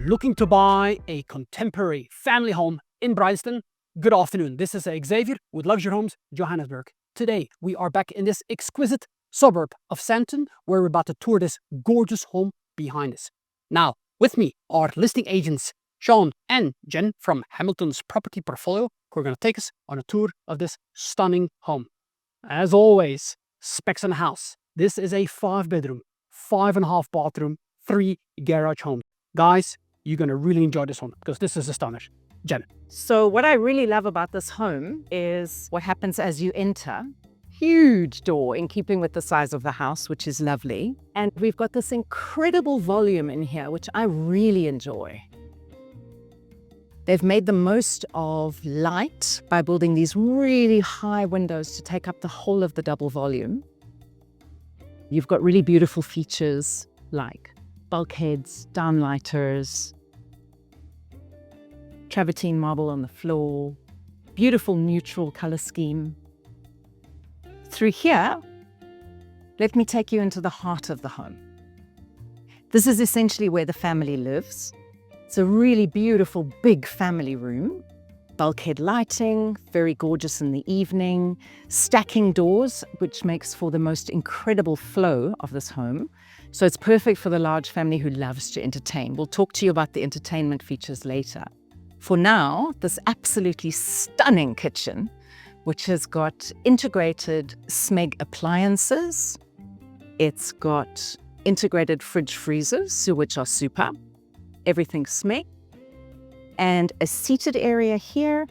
Looking to buy a contemporary family home in Bryanston? Good afternoon. This is Xavier with Luxury Homes Johannesburg. Today we are back in this exquisite suburb of Sandton, where we're about to tour this gorgeous home behind us. Now, with me are listing agents Sean and Jen from Hamilton's property portfolio, who are going to take us on a tour of this stunning home. As always, specs on the house. This is a 5-bedroom, 5.5 bathroom, 3 garage home. Guys, you're going to really enjoy this one because this is a stunner. Jen. So what I really love about this home is what happens as you enter. Huge door in keeping with the size of the house, which is lovely. And we've got this incredible volume in here, which I really enjoy. They've made the most of light by building these really high windows to take up the whole of the double volume. You've got really beautiful features like bulkheads, downlighters, travertine marble on the floor, beautiful neutral color scheme. Through here, let me take you into the heart of the home. This is essentially where the family lives. It's a really beautiful big family room. Bulkhead lighting, very gorgeous in the evening, stacking doors, which makes for the most incredible flow of this home. So it's perfect for the large family who loves to entertain. We'll talk to you about the entertainment features later. For now, this absolutely stunning kitchen, which has got integrated SMEG appliances. It's got integrated fridge freezers, which are super. Everything's SMEG. And a seated area here,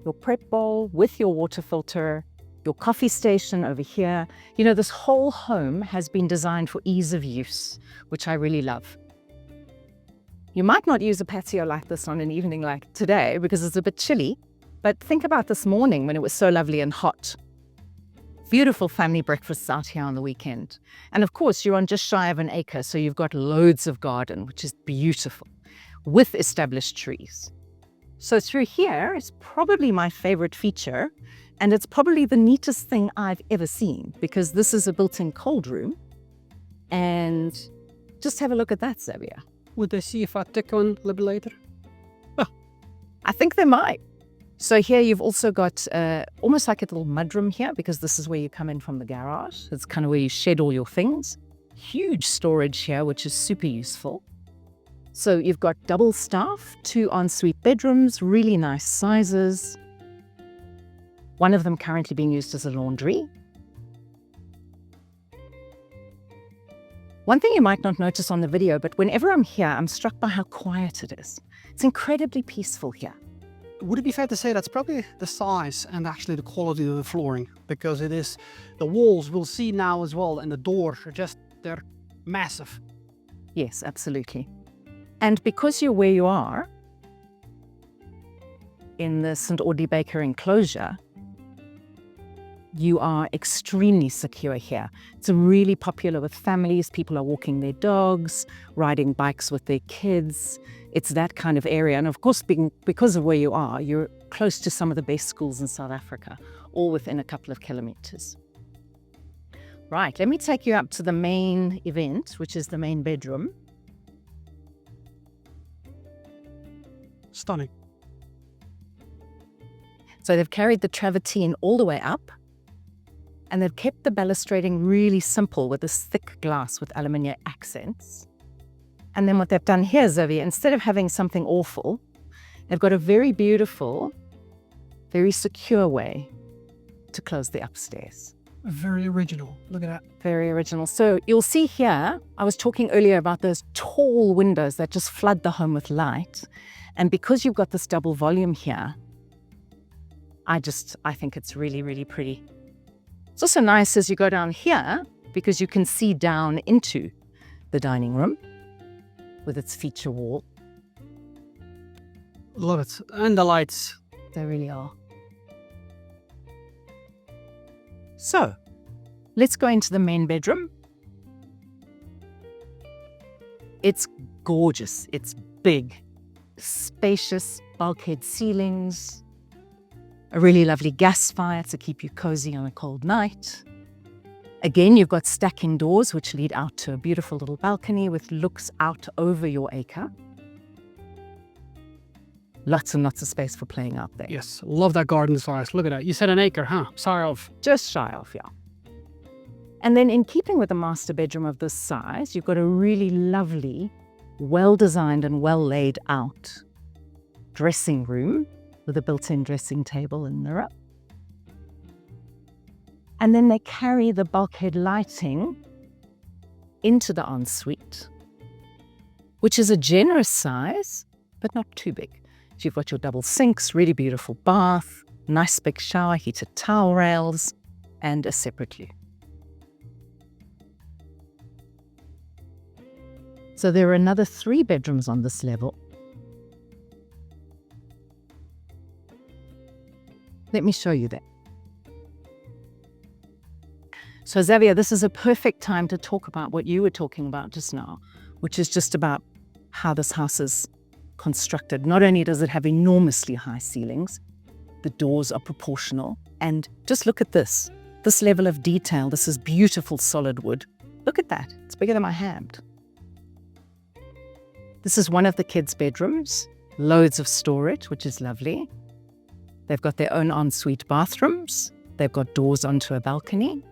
your prep bowl with your water filter, your coffee station over here. You know, this whole home has been designed for ease of use, which I really love. You might not use a patio like this on an evening like today because it's a bit chilly, but think about this morning when it was so lovely and hot. Beautiful family breakfasts out here on the weekend. And of course, you're on just shy of an acre, so you've got loads of garden, which is beautiful, with established trees. So through here is probably my favorite feature, and it's probably the neatest thing I've ever seen because this is a built-in cold room. And just have a look at that, Xavier. Would they see if I take one a little bit later? I think they might. So here you've also got almost like a little mudroom here because this is where you come in from the garage. It's kind of where you shed all your things. Huge storage here, which is super useful. So you've got double staff, 2 ensuite bedrooms, really nice sizes. One of them currently being used as a laundry. One thing you might not notice on the video, but whenever I'm here, I'm struck by how quiet it is. It's incredibly peaceful here. Would it be fair to say that's probably the size and actually the quality of the flooring? Because it is, the walls we'll see now as well, and the doors are just, they're massive. Yes, absolutely. And because you're where you are, in the St. Audley Baker enclosure, you are extremely secure here. It's really popular with families. People are walking their dogs, riding bikes with their kids. It's that kind of area. And of course, because of where you are, you're close to some of the best schools in South Africa, all within a couple of kilometers. Right, let me take you up to the main event, which is the main bedroom. Stunning. So they've carried the travertine all the way up, and they've kept the balustrading really simple with this thick glass with aluminium accents. And then what they've done here, Xavier, instead of having something awful, they've got a very beautiful, very secure way to close the upstairs. Very original. Look at that. Very original. So you'll see here, I was talking earlier about those tall windows that just flood the home with light. And because you've got this double volume here, I think it's really, really pretty. It's also nice as you go down here because you can see down into the dining room with its feature wall. Love it. And the lights. They really are. So, let's go into the main bedroom. It's gorgeous. It's big, spacious, bulkhead ceilings, a really lovely gas fire to keep you cozy on a cold night. Again, you've got stacking doors which lead out to a beautiful little balcony with looks out over your acre. Lots and lots of space for playing out there. Yes, love that garden size. Look at that. You said an acre, huh? Sorry of. Just shy of, yeah. And then in keeping with a master bedroom of this size, you've got a really lovely, well-designed and well-laid out dressing room with a built-in dressing table and mirror. And then they carry the bulkhead lighting into the ensuite, which is a generous size, but not too big. So you've got your double sinks, really beautiful bath, nice big shower, heated towel rails, and a separate loo. So there are another 3 bedrooms on this level. Let me show you that. So Xavier, this is a perfect time to talk about what you were talking about just now, which is just about how this house is constructed. Not only does it have enormously high ceilings, the doors are proportional, and just look at this level of detail. This is beautiful solid wood. Look at that, it's bigger than my hand. This is one of the kids' bedrooms, loads of storage, which is lovely. They've got their own ensuite bathrooms. They've got doors onto a balcony.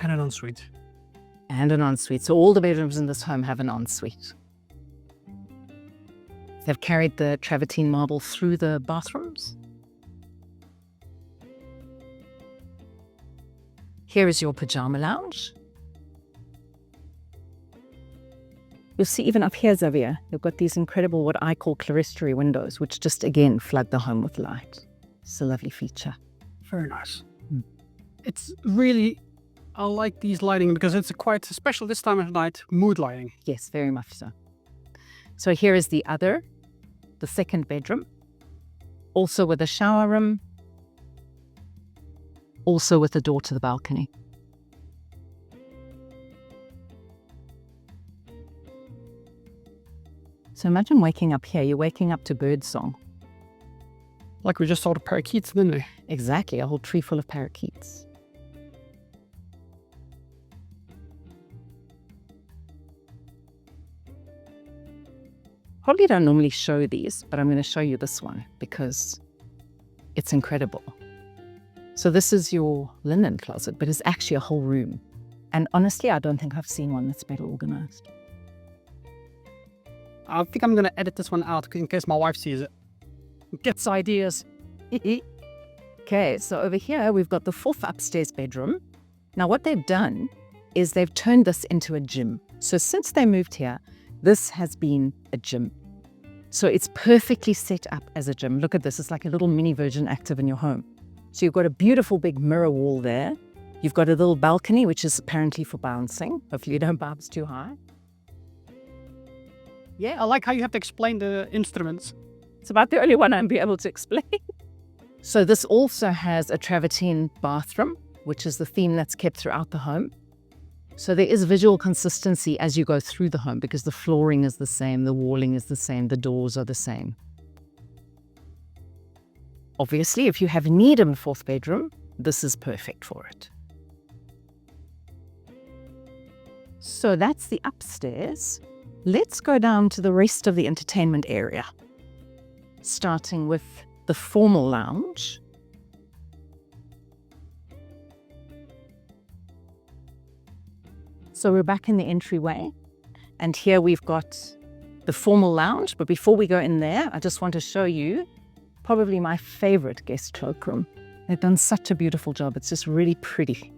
And an ensuite. And an ensuite. So all the bedrooms in this home have an ensuite. They've carried the travertine marble through the bathrooms. Here is your Pyjama Lounge. You'll see even up here, Xavier, you've got these incredible, what I call clerestory windows, which just again flood the home with light. It's a lovely feature. Very nice. It's really, I like these lighting because it's quite special this time of night, mood lighting. Yes, very much so. So here is the second bedroom, also with a shower room, also with a door to the balcony. So imagine waking up here, you're waking up to bird song. Like we just saw the parakeets, didn't we? Exactly, a whole tree full of parakeets. Probably don't normally show these, but I'm going to show you this one because it's incredible. So this is your linen closet, but it's actually a whole room. And honestly, I don't think I've seen one that's better organized. I think I'm going to edit this one out in case my wife sees it. Gets ideas. Okay, so over here, we've got the 4th upstairs bedroom. Now what they've done is they've turned this into a gym. So since they moved here, this has been a gym. So it's perfectly set up as a gym. Look at this, it's like a little mini Virgin Active in your home. So you've got a beautiful big mirror wall there. You've got a little balcony, which is apparently for bouncing. Hopefully you don't bounce too high. Yeah, I like how you have to explain the instruments. It's about the only one I'll be able to explain. So this also has a travertine bathroom, which is the theme that's kept throughout the home. So there is visual consistency as you go through the home because the flooring is the same, the walling is the same, the doors are the same. Obviously, if you have need of a 4th bedroom, this is perfect for it. So that's the upstairs. Let's go down to the rest of the entertainment area, starting with the formal lounge. So we're back in the entryway, and here we've got the formal lounge. But before we go in there, I just want to show you probably my favorite guest cloakroom. They've done such a beautiful job. It's just really pretty.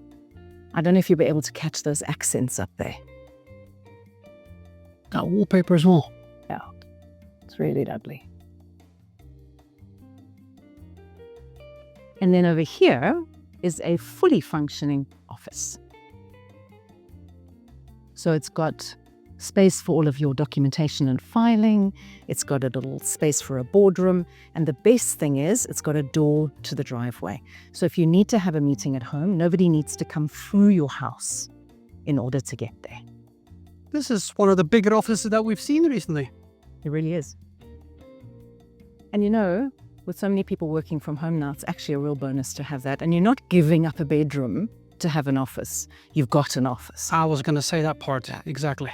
I don't know if you'll be able to catch those accents up there. Got wallpaper as well. Yeah, it's really lovely. And then over here is a fully functioning office. So it's got space for all of your documentation and filing. It's got a little space for a boardroom. And the best thing is it's got a door to the driveway. So if you need to have a meeting at home, nobody needs to come through your house in order to get there. This is one of the bigger offices that we've seen recently. It really is. And you know, with so many people working from home now, it's actually a real bonus to have that. And you're not giving up a bedroom to have an office. You've got an office. I was going to say that part. Exactly.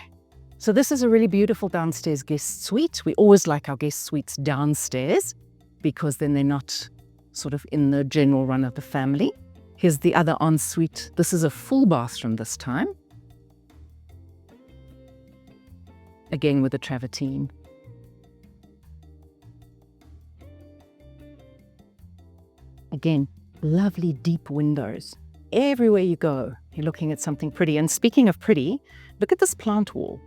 So this is a really beautiful downstairs guest suite. We always like our guest suites downstairs because then they're not sort of in the general run of the family. Here's the other ensuite. This is a full bathroom this time. Again with a travertine. Again, lovely deep windows. Everywhere you go, you're looking at something pretty. And speaking of pretty, look at this plant wall.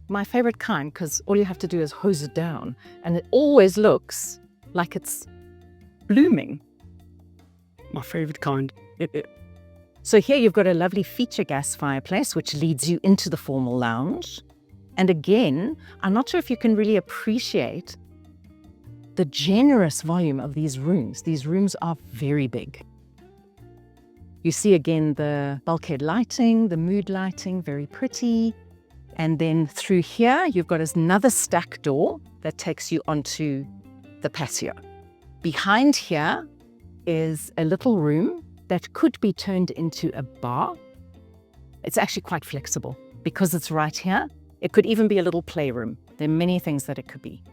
My favorite kind, because all you have to do is hose it down and it always looks like it's blooming. My favorite kind. So here you've got a lovely feature gas fireplace, which leads you into the formal lounge. And again, I'm not sure if you can really appreciate the generous volume of these rooms. These rooms are very big. You see again the bulkhead lighting, the mood lighting, very pretty. And then through here, you've got another stack door that takes you onto the patio. Behind here is a little room that could be turned into a bar. It's actually quite flexible because it's right here. It could even be a little playroom. There are many things that it could be.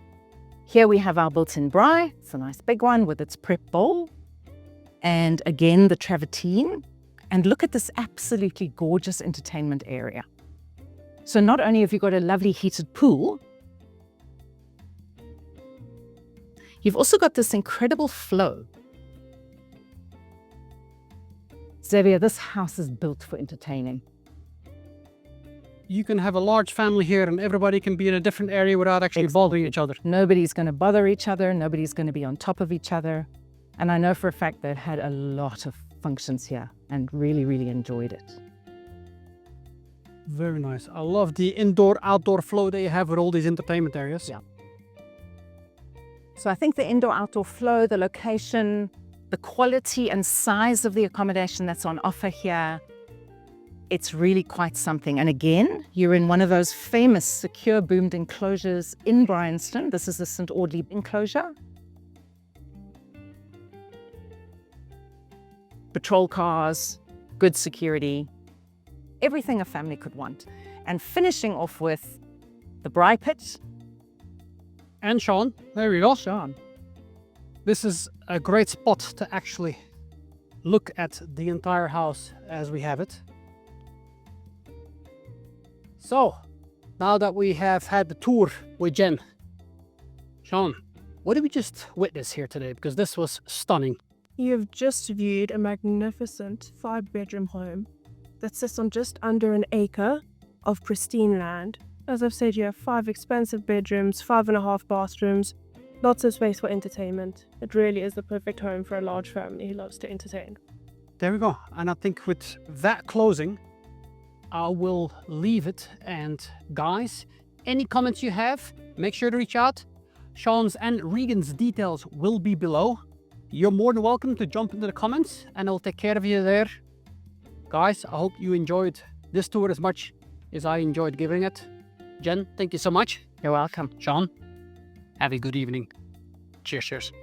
Here we have our built-in braai. It's a nice big one with its prep bowl. And again, the travertine. And look at this absolutely gorgeous entertainment area. So not only have you got a lovely heated pool, you've also got this incredible flow. Xavier, this house is built for entertaining. You can have a large family here and everybody can be in a different area without actually bothering each other. Nobody's going to bother each other. Nobody's going to be on top of each other. And I know for a fact they've had a lot of functions here and really, really enjoyed it. Very nice. I love the indoor-outdoor flow that you have with all these entertainment areas. Yeah. So I think the indoor-outdoor flow, the location, the quality and size of the accommodation that's on offer here, it's really quite something. And again, you're in one of those famous secure boomed enclosures in Bryanston. This is the St. Audley enclosure. Patrol cars, good security, everything a family could want. And finishing off with the braai pit. And Sean, there we go. Sean. This is a great spot to actually look at the entire house as we have it. So, now that we have had the tour with Jen, Sean, what did we just witness here today? Because this was stunning. You have just viewed a magnificent 5-bedroom home that sits on just under an acre of pristine land. As I've said, you have 5 expansive bedrooms, 5.5 bathrooms, lots of space for entertainment. It really is the perfect home for a large family who loves to entertain. There we go. And I think with that closing, I will leave it. And guys, any comments you have, make sure to reach out. Sean's and Regan's details will be below. You're more than welcome to jump into the comments and I'll take care of you there. Guys, I hope you enjoyed this tour as much as I enjoyed giving it. Jen, thank you so much. You're welcome. Sean, have a good evening. Cheers, cheers.